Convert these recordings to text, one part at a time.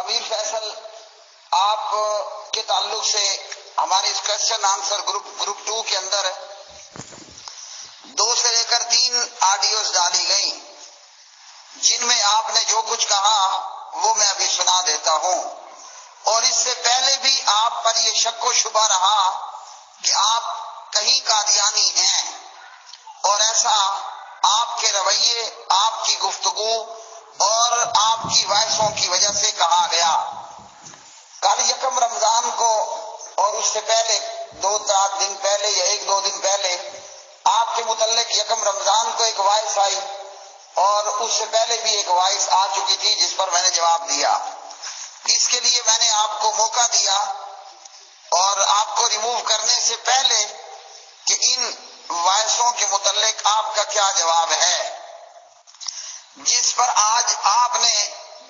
امیر فیصل آپ کے تعلق سے ہمارے اس کوشچن آنسر گروپ 2 کے اندر 2 سے لے کر 3 آڈیوز ڈالی گئی، جن میں آپ نے جو کچھ کہا وہ میں ابھی سنا دیتا ہوں۔ اور اس سے پہلے بھی آپ پر یہ شک و شبہ رہا کہ آپ کہیں قادیانی ہیں، اور ایسا آپ کے رویے، آپ کی گفتگو اور آپ کی وائسوں کی وجہ سے کہا گیا۔ کل 1 رمضان کو اور اس سے پہلے 2-4 دن پہلے یا 1-2 دن پہلے آپ کے متعلق 1 رمضان کو ایک وائس آئی، اور اس سے پہلے بھی ایک وائس آ چکی تھی جس پر میں نے جواب دیا۔ اس کے لیے میں نے آپ کو موقع دیا اور آپ کو ریموو کرنے سے پہلے کہ ان وائسوں کے متعلق آپ کا کیا جواب ہے، جس پر آج آپ نے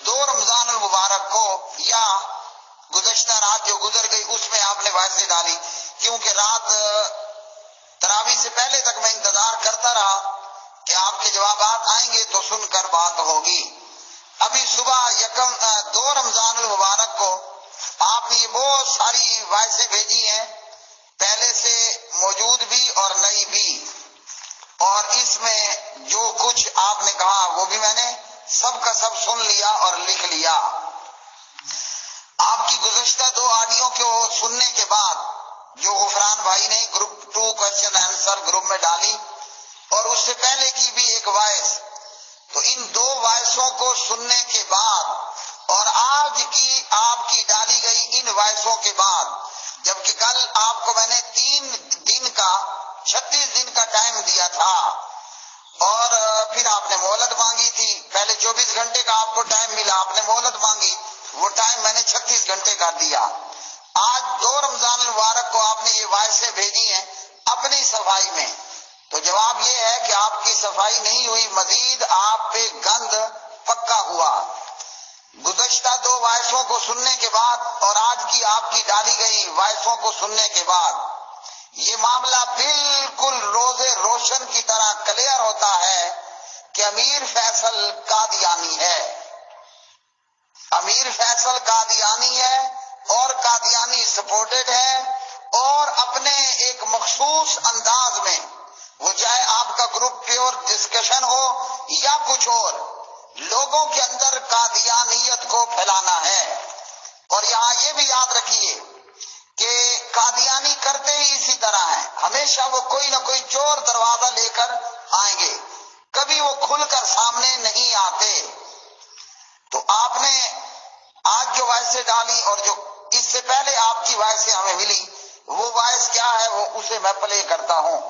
2 رمضان المبارک کو یا گزشتہ رات جو گزر گئی اس میں آپ نے وائسیں ڈالی، کیونکہ رات تراویح سے پہلے تک میں انتظار کرتا رہا کہ آپ کے جوابات آئیں گے تو سن کر بات ہوگی۔ ابھی صبح 2 رمضان المبارک کو آپ نے یہ بہت ساری وائسیں بھیجی ہیں، پہلے سے موجود بھی اور نئی بھی، اور اس میں جو کچھ آپ نے کہا وہ بھی میں نے سب کا سب سن لیا اور لکھ لیا۔ آپ کی گزشتہ 2 آڈیو کو سننے کے بعد جو غفران بھائی نے گروپ 2 کوشچن آنسر گروپ میں ڈالی، اور اس سے پہلے کی بھی ایک وائس، تو ان 2 وائسوں کو سننے کے بعد اور آج کی آپ کی ڈالی گئی ان وائسوں کے بعد، جبکہ کل آپ کو میں نے 3 دن کا 36 دن کا ٹائم دیا تھا، اور پھر آپ نے مہلت مانگی تھی، پہلے 24 گھنٹے کا آپ کو ٹائم ملا، آپ نے مہلت مانگی، وہ ٹائم میں نے 36 گھنٹے کا دیا۔ آج 2 رمضان المبارک کو آپ نے یہ وائسیں بھیجی ہیں اپنی صفائی میں، تو جواب یہ ہے کہ آپ کی صفائی نہیں ہوئی، مزید آپ پہ گند پکا ہوا۔ گزشتہ 2 وائسوں کو سننے کے بعد اور آج کی آپ کی ڈالی گئی وائسوں کو سننے کے بعد یہ معاملہ بالکل روز روشن کی طرح کلیئر ہوتا ہے کہ امیر فیصل قادیانی ہے، امیر فیصل قادیانی ہے اور قادیانی سپورٹڈ ہے، اور اپنے ایک مخصوص انداز میں، وہ چاہے آپ کا گروپ پیور ڈسکشن ہو یا کچھ اور، لوگوں کے اندر قادیانیت کو پھیلانا ہے۔ اور یہاں یہ بھی یاد رکھیے کہ قادیانی کرتے ہی اسی طرح ہیں، ہمیشہ وہ کوئی نہ کوئی چور دروازہ لے کر آئیں گے، کبھی وہ کھل کر سامنے نہیں آتے۔ تو آپ نے آج جو وائسیں ڈالی اور جو اس سے پہلے آپ کی وائسیں ہمیں ملی، وہ وائس کیا ہے وہ اسے میں پلے کرتا ہوں۔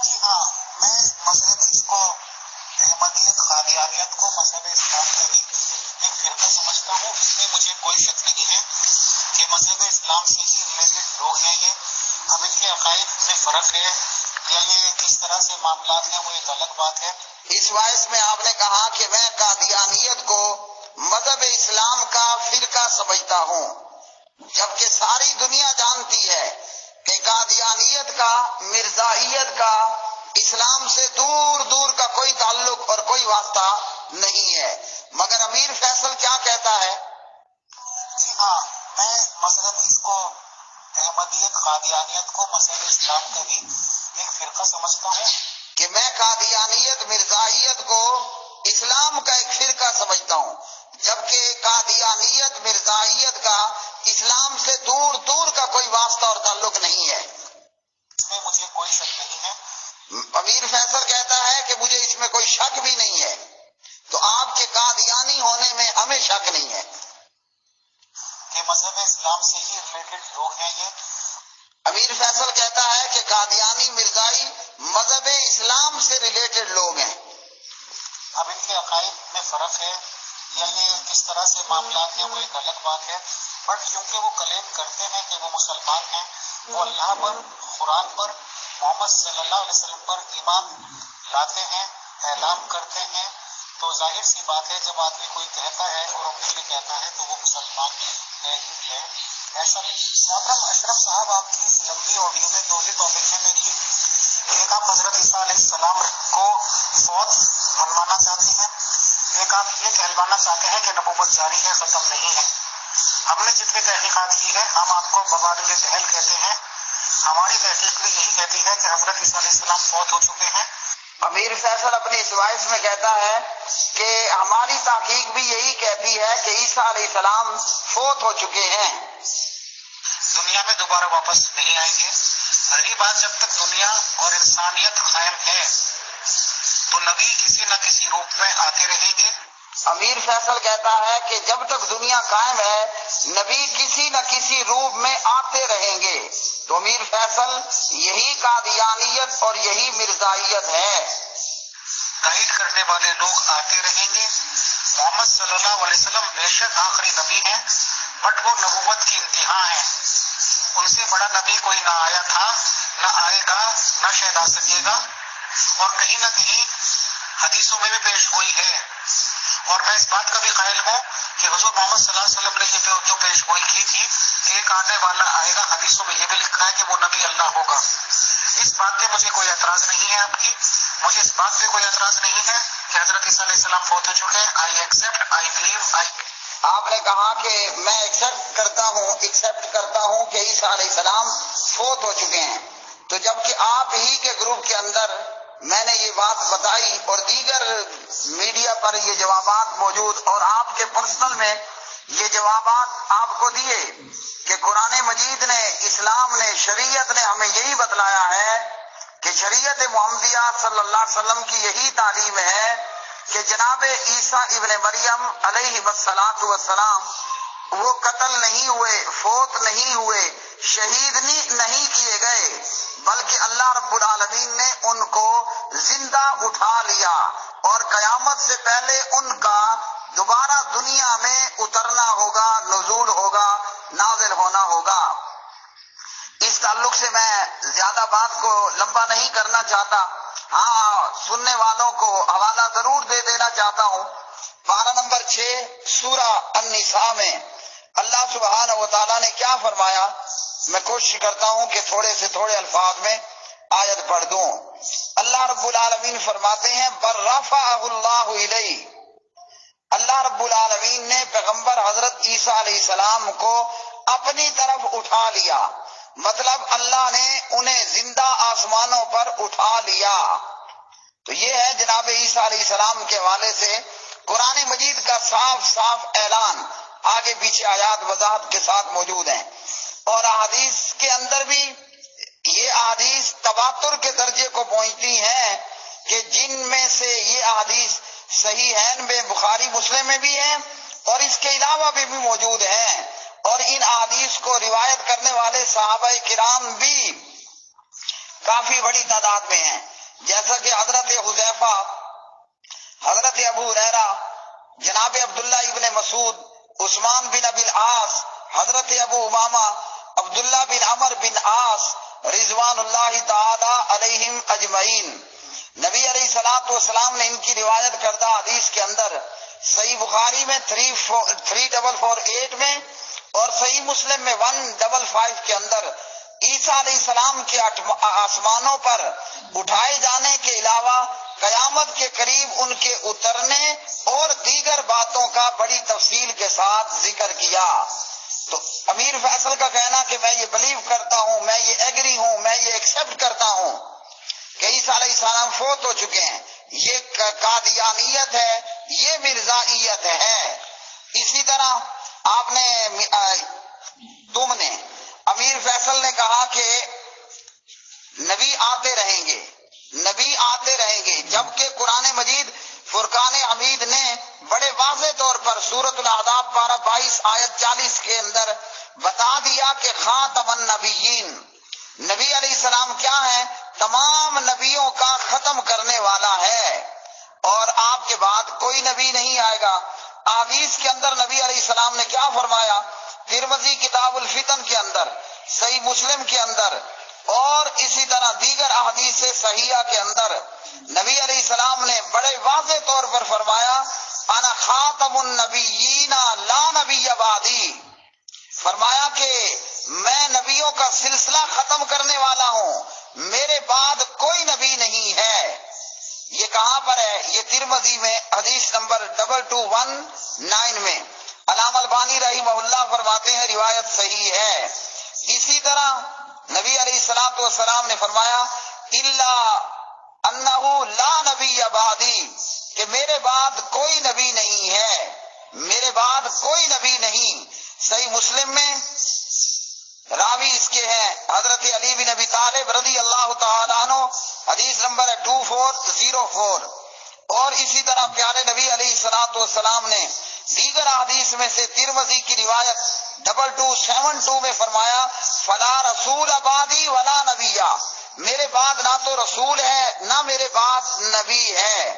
جی ہاں، میں قادیانیت کو مذہب اسلام کا بھی ایک فرقہ سمجھتا ہوں. اس میں مجھے کوئی شک نہیں ہے کہ مذہب اسلام سے ہی ریلیٹڈ لوگ ہیں یہ. اب ان کے عقائد میں فرق ہے یا یہ کس طرح سے معاملات ہیں وہ ایک الگ بات ہے. اس باعث میں آپ نے کہا کہ میں قادیانیت کو مذہب اسلام کا فرقہ سمجھتا ہوں، جبکہ ساری دنیا جانتی ہے کہ قادیانیت کا، مرزائیت کا اسلام سے دور دور کا کوئی تعلق اور کوئی واسطہ نہیں ہے. مگر امیر فیصل کیا کہتا ہے؟ جی ہاں، میں مثلاً اس کو احمدیت قادیانیت کو مذہب اسلام کا بھی ایک فرقہ سمجھتا ہوں کہ میں قادیانیت مرزائیت کو اسلام کا ایک فرقہ سمجھتا ہوں، جبکہ قادیانیت مرزائیت کا اسلام سے دور دور کا کوئی واسطہ اور تعلق نہیں ہے. اس میں مجھے کوئی شک نہیں ہے. امیر فیصل کہتا ہے کہ مجھے اس میں کوئی شک بھی نہیں ہے. تو آپ کے قادیانی ہونے میں ہمیں شک نہیں ہے کہ مذہب اسلام سے ہی ریلیٹڈ لوگ ہیں یہ. امیر فیصل کہتا ہے کہ قادیانی مرزائی مذہب اسلام سے ریلیٹڈ لوگ ہیں. اب ان کے عقائد میں فرق ہے یا یہ کس طرح سے معاملات ہیں وہ ایک الگ بات ہے. بٹ کیونکہ وہ کلیم کرتے ہیں کہ وہ مسلمان ہیں، وہ اللہ پر، قرآن پر، محمد صلی اللہ علیہ وسلم پر ایمان لاتے ہیں، اعلان کرتے ہیں، تو ظاہر سی بات ہے جب آدمی کوئی کہتا ہے اور اپنے لیے کہتا ہے تو وہ مسلمان ہے ہی ہے. ایسا محترم اشرف صاحب، آپ کی اس لمبی آڈیو میں دو ہی ٹاپک ہیں میری. ایک آپ حضرت عیسیٰ علیہ السلام کو فوت منوانا چاہتے ہیں، ایک آپ یہ کہلوانا چاہتے ہیں کہ نبوت جاری ہے، ختم نہیں ہے. ہم نے جتنی تحقیقات کی ہے ہم آپ کو بوادر جہل کہتے ہیں. ہماری تحقیق بھی یہی کہتی ہے کہ حضرت عیسیٰ علیہ السلام فوت ہو چکے ہیں. امیر فیصل اپنی اس وائس میں کہتا ہے کہ ہماری تحقیق بھی یہی کہتی ہے کہ عیسیٰ علیہ السلام فوت ہو چکے ہیں، دنیا میں دوبارہ واپس نہیں آئیں گے. رہی بات جب تک دنیا اور انسانیت قائم ہے تو نبی کسی نہ کسی روپ میں آتے رہیں گے. امیر فیصل کہتا ہے کہ جب تک دنیا قائم ہے نبی کسی نہ کسی روپ میں آتے رہیں گے. تو امیر فیصل یہی قادیانیت اور یہی مرزائیت ہے. تائید کرنے والے لوگ آتے رہیں گے. محمد صلی اللہ علیہ وسلم بے شک آخری نبی ہیں، بٹ وہ نبوت کی انتہا ہیں. ان سے بڑا نبی کوئی نہ آیا تھا، نہ آئے گا، نہ شاید آ سکے گا. اور کہیں نہ کہیں حدیثوں میں بھی پیش گوئی ہے، اور میں اس بات کا بھی قائل ہوں کہ حضور محمد صلی اللہ علیہ وسلم نے یہ جو پیش گوئی کی تھی کہ ایک آنے والا آئے گا، حدیثوں میں یہ بھی لکھا ہے کہ وہ نبی اللہ ہوگا. اس بات پہ مجھے کوئی اعتراض نہیں ہے. آپ کی مجھے اس بات پہ کوئی اعتراض نہیں ہے کہ حضرت عیسیٰ علیہ السلام فوت ہو چکے ہیں. I accept, I believe. آپ نے کہا کہ میں ایکسپٹ کرتا ہوں کہ عیسیٰ علیہ السلام فوت ہو چکے ہیں. تو جبکہ آپ ہی کے گروپ کے اندر میں نے یہ بات بتائی اور دیگر میڈیا پر یہ جوابات موجود اور آپ کے پرسنل میں یہ جوابات آپ کو دیے کہ قرآن مجید نے، اسلام نے، شریعت نے ہمیں یہی بتلایا ہے کہ شریعت محمدیہ صلی اللہ علیہ وسلم کی یہی تعلیم ہے کہ جناب عیسیٰ ابن مریم علیہ السلام وہ قتل نہیں ہوئے، فوت نہیں ہوئے، شہید نہیں کیے گئے، بلکہ اللہ رب العالمین نے ان کو زندہ اٹھا لیا اور قیامت سے پہلے ان کا دوبارہ دنیا میں اترنا ہوگا، نزول ہوگا، نازل ہونا ہوگا. اس تعلق سے میں زیادہ بات کو لمبا نہیں کرنا چاہتا. ہاں، سننے والوں کو حوالہ ضرور دے دینا چاہتا ہوں. پارہ نمبر 6 سورہ النساء میں اللہ سبحانہ و تعالیٰ نے کیا فرمایا؟ میں کوشش کرتا ہوں کہ تھوڑے سے تھوڑے الفاظ میں آیت پڑھ دوں. اللہ رب العالمین فرماتے ہیں بر رفعہ اللہ الیہ، اللہ رب العالمین نے پیغمبر حضرت عیسیٰ علیہ السلام کو اپنی طرف اٹھا لیا. مطلب اللہ نے انہیں زندہ آسمانوں پر اٹھا لیا. تو یہ ہے جناب عیسیٰ علیہ السلام کے حوالے سے قرآن مجید کا صاف صاف اعلان. آگے پیچھے آیات وضاحت کے ساتھ موجود ہیں، اور احادیث کے اندر بھی یہ احادیث تواتر کے درجے کو پہنچتی ہیں کہ جن میں سے یہ احادیث صحیحین میں، بخاری مسلم میں بھی ہیں اور اس کے علاوہ بھی موجود ہیں. اور ان احادیث کو روایت کرنے والے صحابہ کرام بھی کافی بڑی تعداد میں ہیں، جیسا کہ حضرت حضرت ابو ہریرہ، جناب عبداللہ ابن مسعود، عثمان بن ابی العاص، حضرت ابو امامہ، عبداللہ بن عمر بن عاص رضوان اللہ تعالی علیہم اجمعین، نبی علیہ الصلوۃ والسلام نے ان کی روایت کردہ حدیث کے اندر صحیح بخاری میں 3448 میں اور صحیح مسلم میں 155 کے اندر عیسیٰ علیہ السلام کے آسمانوں پر اٹھائے جانے کے علاوہ قیامت کے قریب ان کے اترنے اور دیگر باتوں کا بڑی تفصیل کے ساتھ ذکر کیا۔ تو امیر فیصل کا کہنا کہ میں یہ بلیو کرتا ہوں، میں یہ ایگری ہوں، میں یہ ایکسپٹ کرتا ہوں کہ عیسیٰ علیہ السلام فوت ہو چکے ہیں، یہ قادیانیت ہے، یہ مرزائیت ہے۔ اسی طرح آپ نے امیر فیصل نے کہا کہ نبی آتے رہیں گے، نبی آتے رہیں گے، جبکہ قرآن مجید فرقان حمید نے بڑے واضح طور پر سورۃ الاحزاب پارہ 22 آیت 40 کے اندر بتا دیا کہ خاتم النبیین، نبی علیہ السلام کیا ہیں؟ تمام نبیوں کا ختم کرنے والا ہے، اور آپ کے بعد کوئی نبی نہیں آئے گا۔ احادیث کے اندر نبی علیہ السلام نے کیا فرمایا؟ ترمذی کتاب الفتن کے اندر، صحیح مسلم کے اندر اور اسی طرح دیگر احادیث صحیحہ کے اندر نبی علیہ السلام نے بڑے واضح طور پر فرمایا انا خاتم النبیین لا نبی بعدی، فرمایا کہ میں نبیوں کا سلسلہ ختم کرنے والا ہوں، میرے بعد کوئی نبی نہیں ہے۔ یہ کہاں پر ہے؟ یہ ترمذی میں حدیث نمبر 2219 میں۔ علامہ البانی رحمہ اللہ فرماتے ہیں روایت صحیح ہے۔ اسی طرح نبی علیہ الصلوۃ والسلام نے فرمایا الا انہ لا نبی بعدی، کہ میرے بعد کوئی نبی نہیں ہے، میرے بعد کوئی نبی نہیں۔ صحیح مسلم میں راوی اس کے ہیں حضرت علی بن ابی طالب رضی اللہ تعالیٰ عنہ، حدیث نمبر ہے 2404۔ اور اسی طرح پیارے نبی علیہ الصلوۃ والسلام نے دیگر احادیث میں سے ترمذی کی روایت 2272 میں فرمایا فلا رسول بعدی ولا نبی، میرے بعد نہ تو رسول ہے نہ میرے بعد نبی ہے۔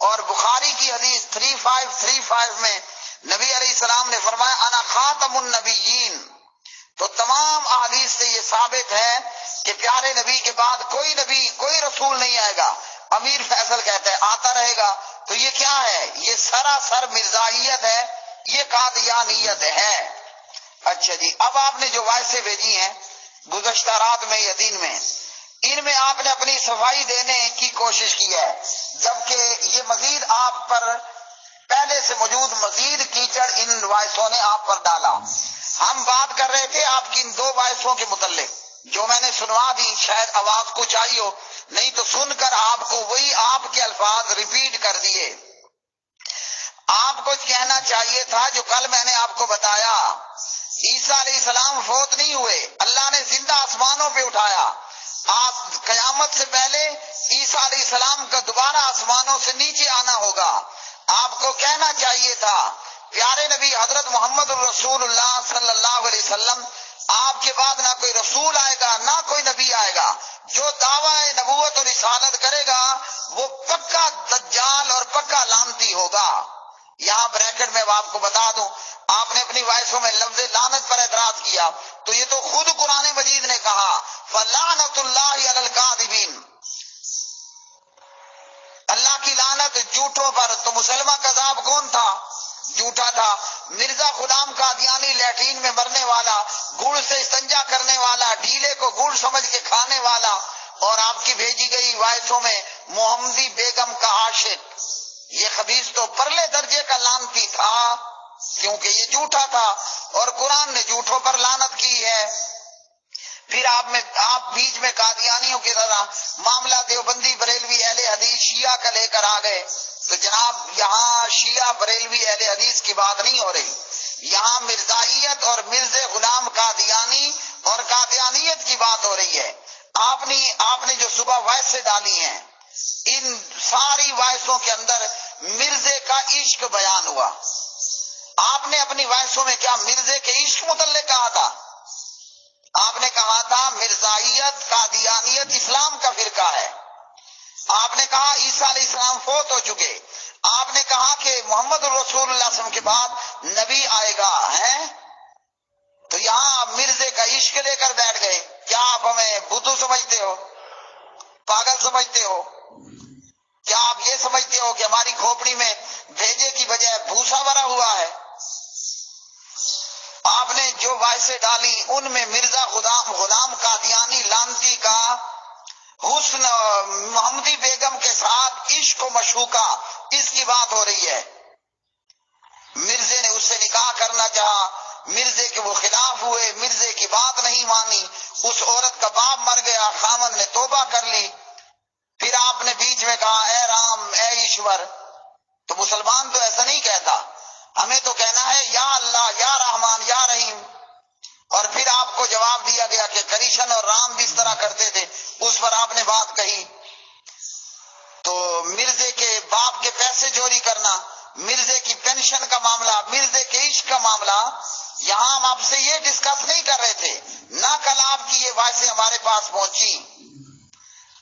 اور بخاری کی حدیث 3535 میں نبی علیہ السلام نے فرمایا انا خاتم النبیین۔ تو تمام احادیث سے یہ ثابت ہے کہ پیارے نبی کے بعد کوئی نبی، کوئی رسول نہیں آئے گا۔ امیر فیصل کہتے ہیں آتا رہے گا، تو یہ کیا ہے؟ یہ سراسر مرزائیت ہے، یہ قادیانیت ہے۔ اچھا جی، اب آپ نے جو وائسیں بھیجی ہیں گزشتہ رات میں یا دن میں، ان میں آپ نے اپنی صفائی دینے کی کوشش کی ہے، جبکہ یہ مزید آپ پر پہلے سے موجود مزید کیچڑ ان وائسوں نے آپ پر ڈالا۔ ہم بات کر رہے تھے آپ کی ان 2 وائسوں کے متعلق جو میں نے سنوا دی، شاید آواز کچھ آئی ہو، نہیں تو سن کر آپ کو وہی آپ کے الفاظ ریپیٹ کر دیے۔ آپ کو کہنا چاہیے تھا جو کل میں نے آپ کو بتایا، عیسیٰ علیہ السلام فوت نہیں ہوئے، اللہ نے زندہ آسمانوں پہ اٹھایا۔ آپ قیامت سے پہلے عیسیٰ علیہ السلام کا دوبارہ آسمانوں سے نیچے آنا ہوگا۔ آپ کو کہنا چاہیے تھا پیارے نبی حضرت محمد الرسول اللہ صلی اللہ علیہ وسلم، آپ کے بعد نہ کوئی رسول آئے گا نہ کوئی نبی آئے گا، جو دعویٰ نبوت اور رسالت کرے گا وہ پکا دجال اور پکا لعنتی ہوگا۔ یہاں بریکٹ میں آپ کو بتا دوں، آپ نے اپنی وائسوں میں لفظ لعنت پر اعتراض کیا، تو یہ تو خود قرآن مجید نے کہا فَلَعْنَةُ اللَّهِ عَلَى الْكَاذِبِينَ، اللہ کی لعنت جھوٹوں پر۔ تو مسلمہ کذاب کون تھا؟ جھوٹا تھا۔ مرزا غلام قادیانی لیٹرین میں مرنے والا، گڑ سے استنجا کرنے والا، ڈھیلے کو گڑ سمجھ کے کھانے والا، اور آپ کی بھیجی گئی وائسوں میں محمدی بیگم کا عاشق، یہ خبیث تو پرلے درجے کا لعنتی تھا، کیونکہ یہ جھوٹا تھا اور قرآن نے جھوٹوں پر لعنت کی ہے۔ پھر آپ بیچ میں قادیانیوں کی طرح معاملہ دیوبندی بریلوی اہل حدیث شیعہ کا لے کر آ گئے، تو جناب یہاں شیعہ بریلوی اہل حدیث کی بات نہیں ہو رہی، یہاں مرزائیت اور مرزا غلام قادیانی اور قادیانیت کی بات ہو رہی ہے۔ آپ نے جو صبح وائسیں ڈالی ہیں، ان ساری وائسوں کے اندر مرزے کا عشق بیان ہوا۔ آپ نے اپنی وائسوں میں کیا مرزے کے عشق متعلق کہا تھا؟ آپ نے کہا تھا مرزائیت قادیانیت اسلام کا فرقہ ہے۔ آپ نے کہا عیسیٰ علیہ السلام فوت ہو چکے۔ آپ کہ محمد رسول اللہ صلی اللہ علیہ وسلم کے بعد نبی آئے گا ہے، تو یہاں آپ مرزے کا عشق لے کر بیٹھ گئے. کیا آپ ہمیں بدھو سمجھتے ہو، پاگل سمجھتے ہو؟ کیا آپ یہ سمجھتے ہو کہ ہماری کھوپڑی میں بھیجے کی بجائے بھوسا بھرا ہوا ہے؟ آپ نے جو وائسیں ڈالی ان میں مرزا غلام قادیانی لانتی کا حسن محمدی بیگم کے ساتھ عشق و مشوقہ، اس کی بات ہو رہی ہے. مرزے نے اس سے نکاح کرنا چاہا، مرزے کے وہ خلاف ہوئے، مرزے کی بات نہیں مانی، اس عورت کا باپ مر گیا، خامد نے توبہ کر لی. پھر آپ نے بیچ میں کہا اے رام اے ایشور. تو مسلمان تو ایسا نہیں کہتا، ہمیں تو کہنا ہے یا اللہ یا رحمان یا رحیم. اور پھر آپ کو جواب دیا گیا کہ کرشن اور رام بھی اس طرح کرتے تھے، اس پر آپ نے بات کہی. تو مرزے کے باپ کے پیسے چوری کرنا، مرزے کی پینشن کا معاملہ، مرزے کے عشق کا معاملہ، یہاں ہم آپ سے یہ ڈسکس نہیں کر رہے تھے. نہ کل آپ کی یہ وائسیں ہمارے پاس پہنچی.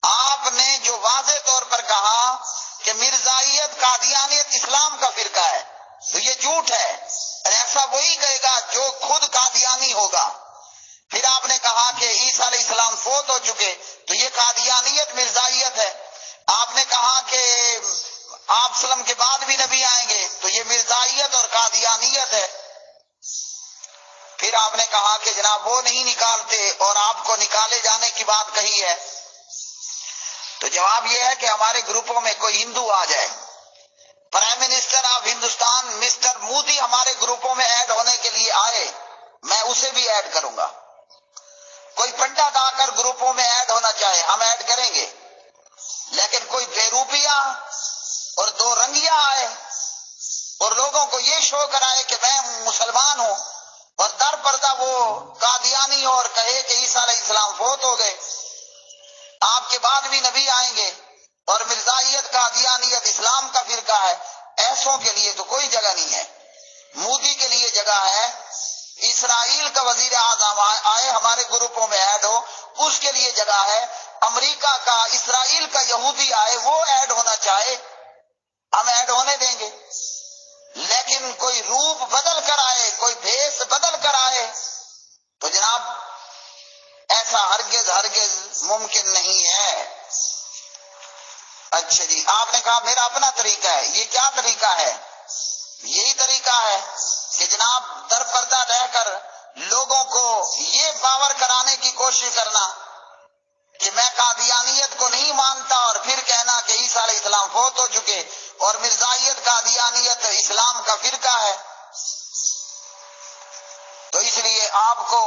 آپ نے جو واضح طور پر کہا کہ مرزائیت قادیانیت اسلام کا فرقہ ہے، تو یہ جھوٹ ہے. ایسا وہی کہے گا جو خود قادیانی ہوگا. پھر آپ نے کہا کہ عیسیٰ علیہ السلام فوت ہو چکے، تو یہ قادیانیت مرزائیت ہے. آپ نے کہا کہ آپ سلم کے بعد بھی نبی آئیں گے، تو یہ مرزائیت اور قادیانیت ہے. پھر آپ نے کہا کہ جناب وہ نہیں نکالتے اور آپ کو نکالے جانے کی بات کہی ہے. تو جواب یہ ہے کہ ہمارے گروپوں میں کوئی ہندو آ جائے، prime minister of Hindustan mister Modi ہمارے گروپوں میں ایڈ ہونے کے لیے آئے، میں اسے بھی ایڈ کروں گا. کوئی پنڈت آ کر گروپوں میں ایڈ ہونا چاہے ہم ایڈ کریں گے. لیکن کوئی بے روپیہ اور دو رنگیا آئے اور لوگوں کو یہ شو کرائے کہ میں مسلمان ہوں اور در پردہ وہ قادیانی ہو اور کہے کہ عیسیٰ علیہ السلام فوت ہو گئے، آپ کے بعد بھی نبی آئیں گے اور مرزائیت قادیانیت اسلام کا فرقہ ہے، ایسوں کے لیے تو کوئی جگہ نہیں ہے. مودی کے لیے جگہ ہے. اسرائیل کا وزیر اعظم آئے ہمارے گروپوں میں ایڈ ہو، اس کے لیے جگہ ہے. امریکہ کا اسرائیل کا یہودی آئے وہ ایڈ ہونا چاہے ہم ایڈ ہونے دیں گے. لیکن کوئی روپ بدل کر آئے، کوئی بھیس بدل کر آئے تو جناب ایسا ہرگز ہرگز ممکن نہیں ہے. اچھا جی، آپ نے کہا میرا اپنا طریقہ ہے. یہ کیا طریقہ ہے؟ یہی طریقہ ہے کہ جناب در پردہ رہ کر لوگوں کو یہ باور کرانے کی کوشش کرنا کہ میں قادیانیت کو نہیں مانتا اور پھر کہنا کہ عیسیٰ علیہ السلام فوت ہو چکے اور مرزائیت قادیانیت اسلام کا فرقہ ہے. تو اس لیے آپ کو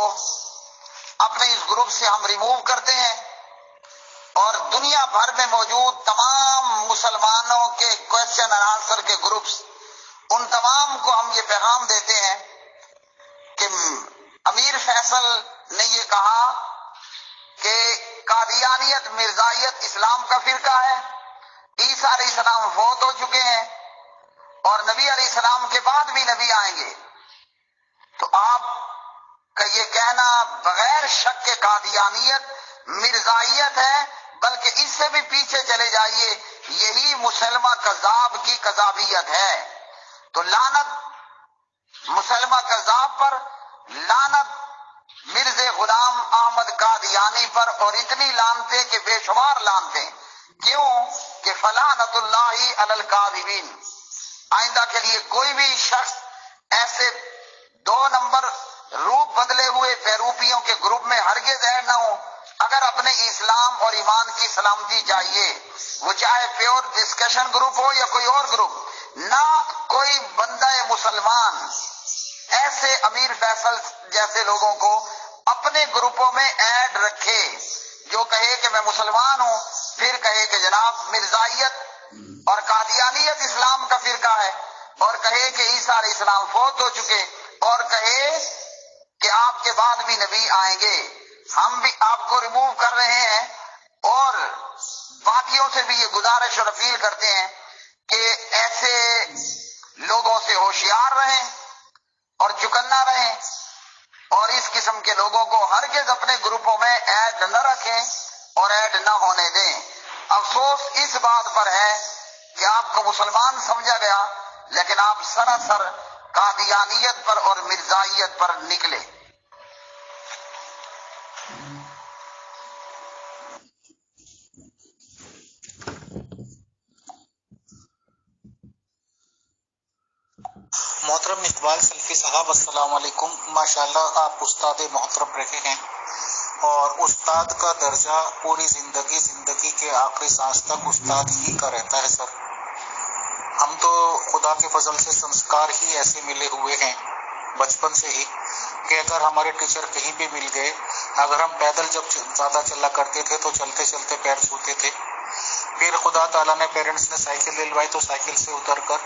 اپنے اس گروپ سے ہم ریموو کرتے ہیں اور دنیا بھر میں موجود تمام مسلمانوں کے کوشچن اور آنسر کے گروپس، ان تمام کو ہم یہ پیغام دیتے ہیں کہ امیر فیصل نے یہ کہا کہ قادیانیت مرزائیت اسلام کا فرقہ ہے، عیسیٰ علیہ السلام فوت ہو چکے ہیں اور نبی علیہ السلام کے بعد بھی نبی آئیں گے. تو آپ کا یہ کہنا بغیر شک کے قادیانیت مرزائیت ہے، بلکہ اس سے بھی پیچھے چلے جائیے، یہی مسلمہ کذاب کی کذابیت ہے. تو لعنت مسلمہ کذاب پر، لعنت مرزا غلام احمد قادیانی پر، اور اتنی لعنتیں کہ بے شمار لعنتیں. کیوں کہ فلعنت اللہ علی الکاذبین. آئندہ کے لیے کوئی بھی شخص ایسے 2 نمبر روپ بدلے ہوئے بیروپیوں کے گروپ میں ہرگز ایڈ نہ ہو. اگر اپنے اسلام اور ایمان کی سلامتی چاہیے، وہ چاہے پیور ڈسکشن گروپ ہو یا کوئی اور گروپ، نہ کوئی بندہ مسلمان ایسے امیر فیصل جیسے لوگوں کو اپنے گروپوں میں ایڈ رکھے جو کہے کہ میں مسلمان ہوں، پھر کہے کہ جناب مرزائیت اور قادیانیت اسلام کا فرقہ ہے، اور کہے کہ عیسیٰ علیہ السلام فوت ہو چکے، اور کہے کہ آپ کے بعد بھی نبی آئیں گے. ہم بھی آپ کو ریموو کر رہے ہیں اور باقیوں سے بھی یہ گزارش اور اپیل کرتے ہیں کہ ایسے لوگوں سے ہوشیار رہیں اور چکنا رہیں اور اس قسم کے لوگوں کو ہرگز اپنے گروپوں میں ایڈ نہ رکھیں اور ایڈ نہ ہونے دیں. افسوس اس بات پر ہے کہ آپ کو مسلمان سمجھا گیا، لیکن آپ سراسر قادیانیت پر اور مرزائیت پر نکلے. محترم اقبال سلفی صاحب السلام علیکم. ماشاءاللہ آپ استاد محترم رہے ہیں اور استاد کا درجہ پوری زندگی کے آخری سانس تک استاد ہی کا رہتا ہے سر. ہم تو خدا کے فضل سے سنسکار ہی ایسے ملے ہوئے ہیں بچپن سے ہی کہ اگر ہمارے ٹیچر کہیں بھی مل گئے، اگر ہم پیدل جب زیادہ چلا کرتے تھے تو چلتے چلتے پیر چھوتے تھے. پھر خدا تعالیٰ نے پیرنٹس نے سائیکل دلوائی تو سائیکل سے اتر کر،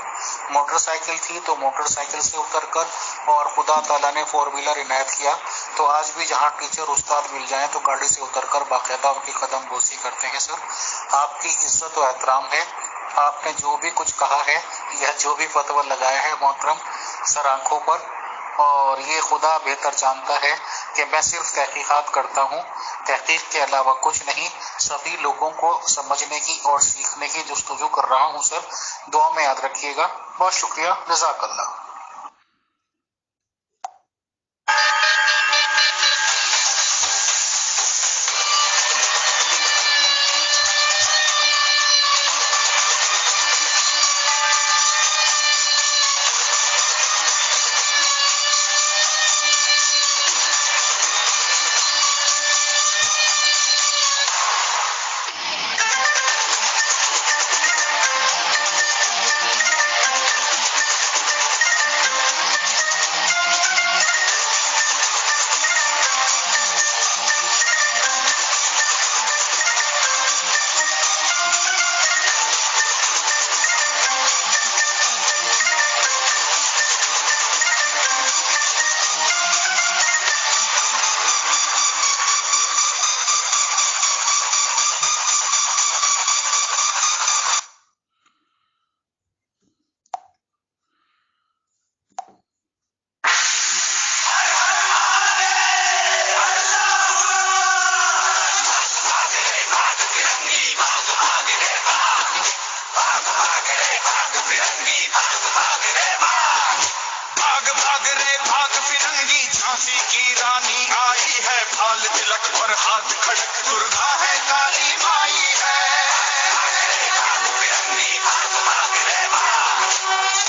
موٹر سائیکل تھی تو موٹر سائیکل سے اتر کر، اور خدا تعالیٰ نے 4 ویلر عنایت کیا تو آج بھی جہاں ٹیچر استاد مل جائیں تو گاڑی سے اتر کر باقاعدہ ان کی قدم بوسی کرتے ہیں. سر آپ کی عزت و احترام ہے. آپ نے جو بھی کچھ کہا ہے یا جو بھی فتویٰ لگایا ہے محترم سر آنکھوں پر، اور یہ خدا بہتر جانتا ہے کہ میں صرف تحقیقات کرتا ہوں، تحقیق کے علاوہ کچھ نہیں. سبھی لوگوں کو سمجھنے کی اور سیکھنے کی جستجو کر رہا ہوں سر. دعا میں یاد رکھیے گا. بہت شکریہ. جزاک اللہ. جھانسی کی رانی آئی ہے، بھال تلک پر ہاتھ کھڑک، درگا ہے کالی مائی ہے.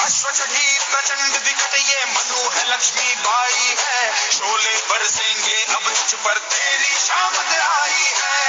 اشو چڑھی پرچنڈ وکٹ یہ منو ہے لکشمی بائی ہے، شولے برسیں گے اب تجھ پر تیری شامت آئی ہے.